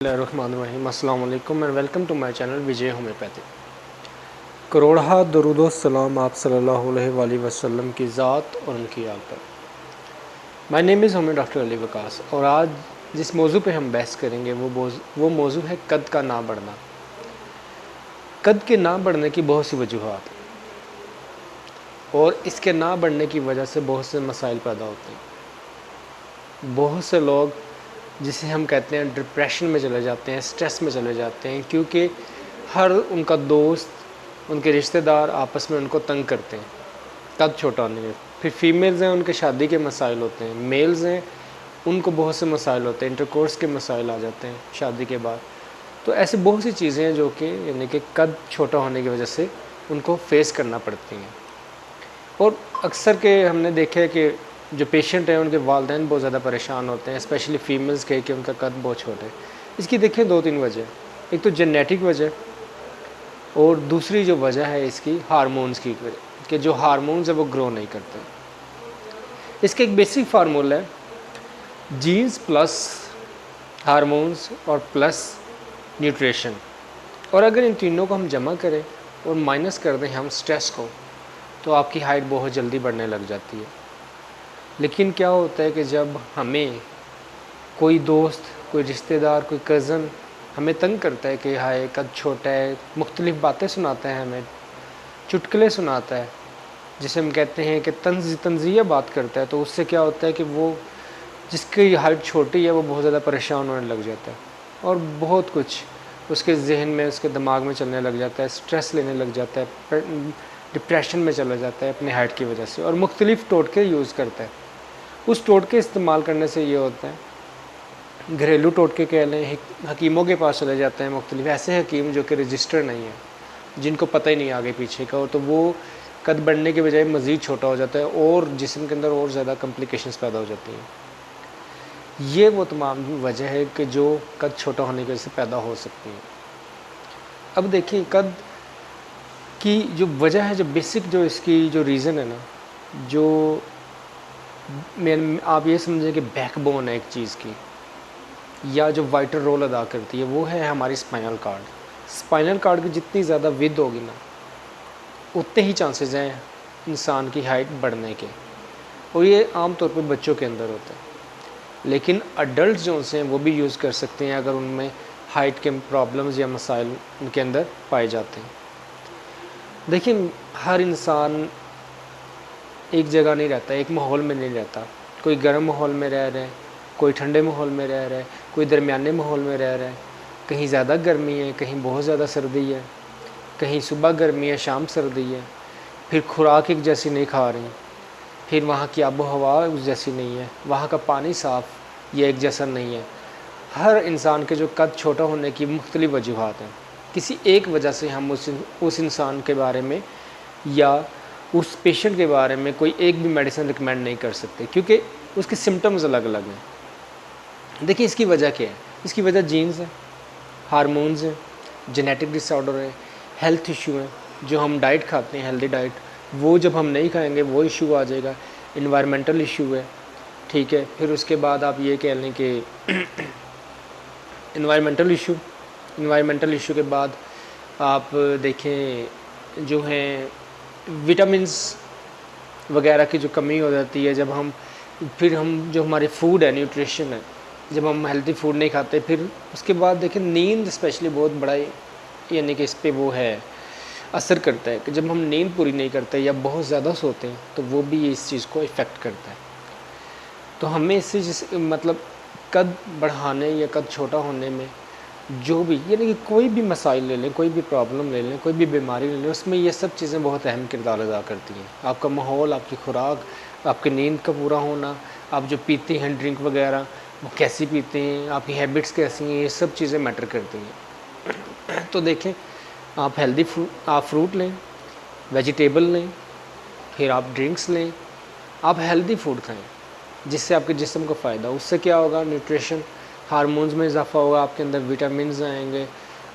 बिस्मिल्लाहिर्रहमानिर्रहीम अस्सलाम वालेकुम and welcome to my channel Vijay homeopathy. करोड़हा दरूद व सलाम आप सल्लल्लाहु अलैहि वसल्लम की ज़ात और उनकी आल पर। My name is homeo doctor Ali Waqas और आज जिस मौजू पे हम बहस करेंगे वो मौजू है कद का ना बढ़ना। कद के ना बढ़ने की बहुत सी वजूहात हैं और इसके ना बढ़ने की वजह से बहुत से मसाइल पैदा होते हैं। बहुत से लोग जिसे हम कहते हैं डिप्रेशन में चले जाते हैं, स्ट्रेस में चले जाते हैं, क्योंकि हर उनका दोस्त, उनके रिश्तेदार आपस में उनको तंग करते हैं कद छोटा होने में। फिर फीमेल्स हैं, उनके शादी के मसाइल होते हैं। मेल्स हैं, उनको बहुत से मसाइल होते हैं, इंटरकोर्स के मसाइल आ जाते हैं शादी के बाद। तो ऐसे बहुत सी चीज़ें हैं जो कि यानी कि कद छोटा होने की वजह से उनको फेस करना पड़ती हैं। और अक्सर के हमने देखा है कि जो पेशेंट हैं उनके वालिदैन बहुत ज़्यादा परेशान होते हैं, स्पेशली फीमेल्स के, कि उनका कद बहुत छोटा है। इसकी देखिए 2-3 वजह। एक तो जेनेटिक वजह और दूसरी जो वजह है इसकी हार्मोन्स की वजह, कि जो हार्मोन्स है वो ग्रो नहीं करते। इसका एक बेसिक फार्मूला है जीन्स प्लस हार्मोन्स और प्लस न्यूट्रिशन। और अगर इन तीनों को हम जमा करें और माइनस कर दें हम स्ट्रेस को, तो आपकी हाइट बहुत जल्दी बढ़ने लग जाती है। लेकिन क्या होता है कि जब हमें कोई दोस्त, कोई रिश्तेदार, कोई कज़न हमें तंग करता है कि हाय कद छोटा है, मुख्तलिफ़ बातें सुनाता है, हमें चुटकुले सुनाता है, जिसे हम कहते हैं कि तंज़िया बात करता है, तो उससे क्या होता है कि वो जिसकी हाइट छोटी है वो बहुत ज़्यादा परेशान होने लग जाता है और बहुत कुछ उसके जहन में, उसके दिमाग में चलने लग जाता है, स्ट्रेस लेने लग जाता है, डिप्रेशन में चला जाता है अपनी हाइट की वजह से, और मुख्तलिफ़ टोटके यूज़ करता है। उस टोटके इस्तेमाल करने से ये होता है, घरेलू टोटके कह लें, हकीमों के पास चले जाते हैं मुख्तलिफ ऐसे हकीम जो कि रजिस्टर नहीं है, जिनको पता ही नहीं आगे पीछे का, और तो वो कद बढ़ने के बजाय मज़ीद छोटा हो जाता है और जिस्म के अंदर और ज़्यादा कॉम्प्लिकेशंस पैदा हो जाती हैं। ये वो तमाम वजह है कि जो कद छोटा होने की वजह से पैदा हो सकती है। अब देखिए कद की जो वजह है, जो बेसिक जो इसकी जो रीज़न है ना, जो आप ये समझें कि बैकबोन है एक चीज़ की, या जो वाइटल रोल अदा करती है, वो है हमारी स्पाइनल कार्ड। स्पाइनल कार्ड की जितनी ज़्यादा विड्थ होगी ना, उतने ही चांसेस हैं इंसान की हाइट बढ़ने के, और ये आम तौर पे बच्चों के अंदर होता है। लेकिन अडल्ट जो हैं वो भी यूज़ कर सकते हैं अगर उनमें हाइट के प्रॉब्लम्स या मसाइल उनके अंदर पाए जाते हैं। देखिए हर इंसान एक जगह नहीं रहता, एक माहौल में नहीं रहता। कोई गर्म माहौल में रह रहा है, कोई ठंडे माहौल में रह रहा है, कोई दरमियाने माहौल में रह रहा है। कहीं ज़्यादा गर्मी है, कहीं बहुत ज़्यादा सर्दी है, कहीं सुबह गर्मी है, शाम सर्दी है। फिर खुराक एक जैसी नहीं खा रही, फिर वहाँ की आबो हवा उस जैसी नहीं है, वहाँ का पानी साफ़ ये एक जैसा नहीं है। हर इंसान के जो कद छोटा होने की मुख्तलिफ़ वजूहात हैं। किसी एक वजह से हम उस इंसान के बारे में या उस पेशेंट के बारे में कोई एक भी मेडिसिन रिकमेंड नहीं कर सकते, क्योंकि उसके सिम्टम्स अलग अलग हैं। देखिए इसकी वजह क्या है? इसकी वजह जीन्स है, हार्मोन्स हैं, जेनेटिक डिसऑर्डर है, हेल्थ इशू है। जो हम डाइट खाते हैं, हेल्दी डाइट, वो जब हम नहीं खाएंगे वो इशू आ जाएगा। इन्वायरमेंटल इशू है, ठीक है। फिर उसके बाद आप ये कह लें कि इन्वायरमेंटल इशू के बाद आप देखें जो हैं विटामिन्स वगैरह की जो कमी हो जाती है, जब हम जो हमारे फूड है, न्यूट्रिशन है, जब हम हेल्दी फूड नहीं खाते, फिर उसके बाद देखें नींद स्पेशली बहुत बड़ा यानी कि इस पे वो है असर करता है कि जब हम नींद पूरी नहीं करते या बहुत ज़्यादा सोते हैं तो वो भी इस चीज़ को इफ़ेक्ट करता है। तो हमें इससे मतलब कद बढ़ाने या कद छोटा होने में जो भी यानी कि कोई भी मसाइल ले लें, कोई भी प्रॉब्लम ले लें, कोई भी बीमारी ले लें, उसमें ये सब चीज़ें बहुत अहम किरदार अदा करती हैं। आपका माहौल, आपकी खुराक, आपकी नींद का पूरा होना, आप जो पीते हैं ड्रिंक वगैरह वो कैसी पीते हैं, आपकी हैबिट्स कैसी हैं, ये सब चीज़ें मैटर करती हैं। तो देखें आप आप फ्रूट लें, वेजिटेबल लें, फिर आप ड्रिंक्स लें, आप हेल्दी फूड खाएँ जिससे आपके जिस्म को फ़ायदा। उससे क्या होगा, न्यूट्रिशन, हार्मोन्स में इजाफा होगा, आपके अंदर विटामिन्स आएंगे,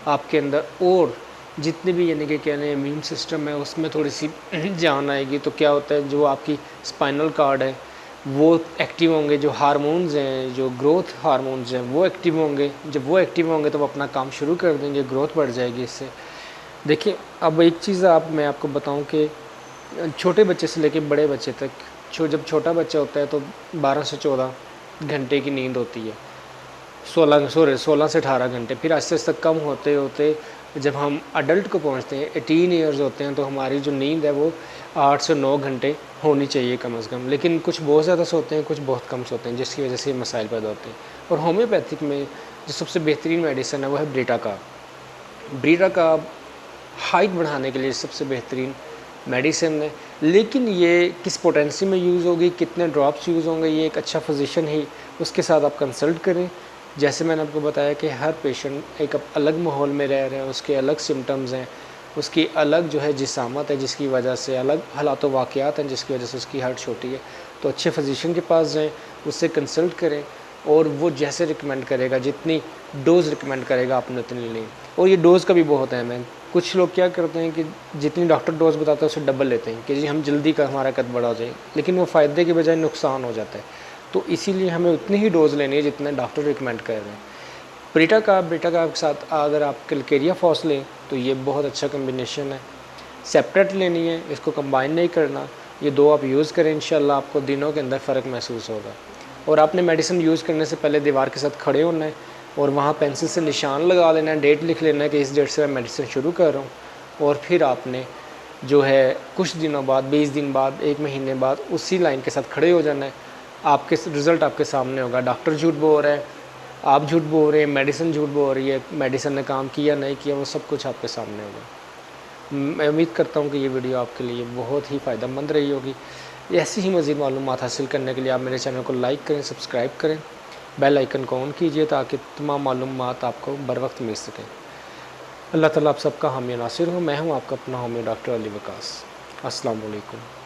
आपके अंदर और जितने भी यानी कि कह लें इम्यून सिस्टम है उसमें थोड़ी सी जान आएगी। तो क्या होता है, जो आपकी स्पाइनल कार्ड है वो एक्टिव होंगे, जो हार्मोन्स हैं, जो ग्रोथ हार्मोन्स हैं वो एक्टिव होंगे। जब वो एक्टिव होंगे तो वो अपना काम शुरू कर देंगे, ग्रोथ बढ़ जाएगी इससे। देखिए, अब एक चीज़ मैं आपको बताऊं कि छोटे बच्चे से लेके बड़े बच्चे तक, जब छोटा बच्चा होता है तो 12 से 14 घंटे की नींद होती है, 16 से 18 घंटे। फिर आस्ते आस्ते कम होते होते जब हम अडल्ट को पहुंचते हैं, 18 ईयर्स होते हैं, तो हमारी जो नींद है वो 8 से 9 घंटे होनी चाहिए कम से कम। लेकिन कुछ बहुत ज़्यादा सोते हैं, कुछ बहुत कम सोते हैं, जिसकी वजह से ये मसाइल पैदा होते हैं। और होम्योपैथिक में जो सबसे बेहतरीन मेडिसिन है वो है ब्रीटा का। ब्रीटा का हाइट बढ़ाने के लिए सबसे बेहतरीन मेडिसिन है। लेकिन ये किस पोटेंसी में यूज़ होगी, कितने ड्रॉप्स यूज़ होंगे, ये एक अच्छा फिजिशियन ही उसके साथ आप कंसल्ट करें। जैसे मैंने आपको बताया कि हर पेशेंट एक अलग माहौल में रह रहे हैं, उसके अलग सिम्टम्स हैं, उसकी अलग जो है जिसामत है, जिसकी वजह से अलग हालात वाक़यात हैं, जिसकी वजह से उसकी हार्ट छोटी है। तो अच्छे फिजिशियन के पास जाएँ, उससे कंसल्ट करें और वो जैसे रिकमेंड करेगा, जितनी डोज़ रिकमेंड करेगा आपने उतनी लें। और ये डोज़ का भी बहुत अहम है। कुछ लोग क्या करते हैं कि जितनी डॉक्टर डोज़ बताता है उससे डबल लेते हैं कि जी हम जल्दी का हमारा कद बड़ा हो जाए, लेकिन वो फ़ायदे के बजाय नुकसान हो जाता है। तो इसीलिए हमें उतनी ही डोज़ लेनी है जितना डॉक्टर रिकमेंड कर रहे हैं। ब्रीटा का के साथ अगर आप कैलकेरिया फॉस लें तो ये बहुत अच्छा कम्बिनेशन है। सेपरेट लेनी है, इसको कंबाइन नहीं करना। ये दो आप यूज़ करें, इंशाल्लाह आपको दिनों के अंदर फ़र्क महसूस होगा। और आपने मेडिसिन यूज़ करने से पहले दीवार के साथ खड़े होना है और वहाँ पेंसिल से निशान लगा लेना है, डेट लिख लेना है कि इस डेट से मैं मेडिसिन शुरू कर रहा हूँ। और फिर आपने जो है कुछ दिनों बाद, 20 दिन बाद, 1 महीने बाद उसी लाइन के साथ खड़े हो जाना है। आपके रिज़ल्ट आपके सामने होगा। डॉक्टर झूठ बोल रहा है, आप झूठ बोल रहे हैं, मेडिसिन झूठ बोल रही है, मेडिसिन ने काम किया नहीं किया, वो सब कुछ आपके सामने होगा। मैं उम्मीद करता हूँ कि ये वीडियो आपके लिए बहुत ही फ़ायदेमंद रही होगी। ऐसी ही मज़ीद मालूमात हासिल करने के लिए आप मेरे चैनल को लाइक करें, सब्सक्राइब करें, बेल आइकन को ऑन कीजिए ताकि तमाम मालूमात आपको बर वक्त मिल सकें। अल्लाह ताला आप सबका हामी नासिर हो। मैं हूँ आपका अपना होम्यो डॉक्टर अली वकास। अस्सलाम वालेकुम।